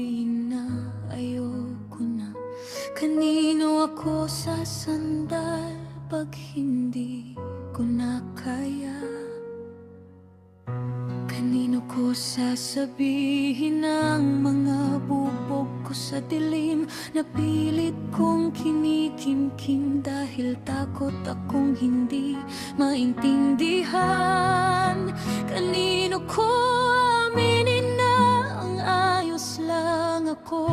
sabihin na ayoko na. Kanino ako sasandal pag hindi ko na kaya? Kanino ko sasabihin ang mga bubog ko sa dilim na pilit kong kinikimkim dahil takot akong hindi maintindihan? Kanino ko aminin na ang ayos lang ako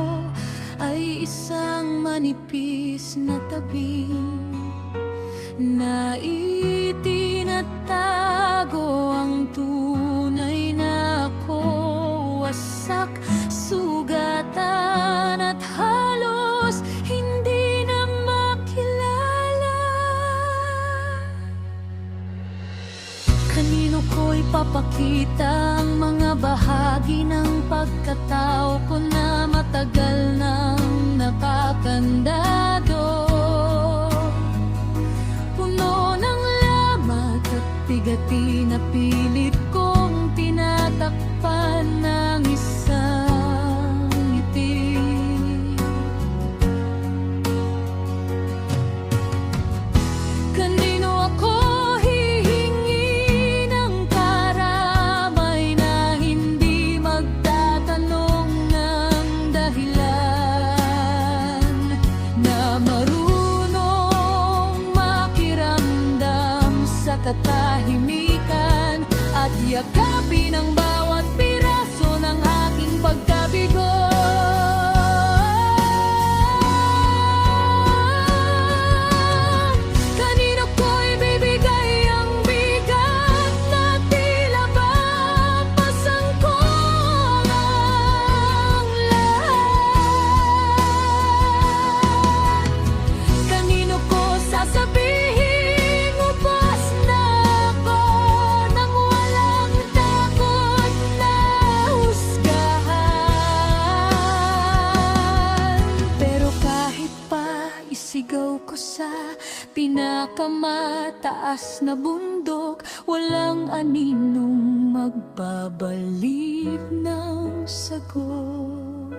ay isang manipis na tabing na itinatago ang tunay na ako? Wasak, sugatan at halos hindi na makilala. Kanino ko ipapakita ang mga bahagi ng pagkatao ko na matagal nang nakakandado? Bigati na pilit kong tinatakpan ng isang ngiti. Kanino ako hihingi ng karamay na hindi magtatanong ng dahilan, na marunong makiramdam sa katahimikan at yakapin ang bawat piraso ng aking pagkabigo. Kanino ko ibibigay ang bigat na tila ba pasang ko ang lahat? Kanino ko sasabihin sigaw ko sa pinakamataas na bundok, walang aninong magbabalib ng sagot?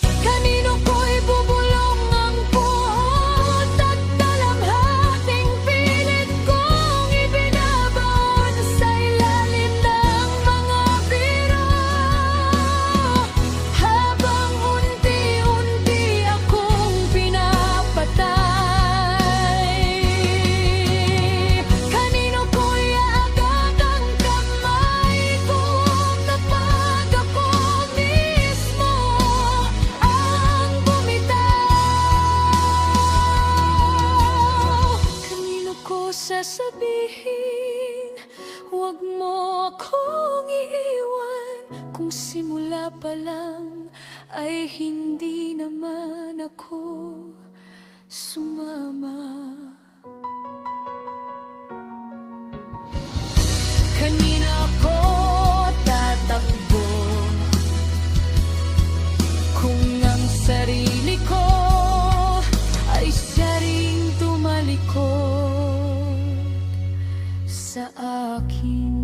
Kanino ko ibubulong ang puot at dalamhating pilit kong ibinabaon sa ilalim ng mga biro, habang unti-unti akong pinapatay? Kanino ko iaagad ang kamay kung kapag ako mismo ang bumitaw? Kanino ko sasabihin, huwag mo akong iiwan, kung simula pa lang ay hindi naman ako sumama? Kanino ako tatakbo kung ang sarili ko ay siya ring tumalikod sa akin?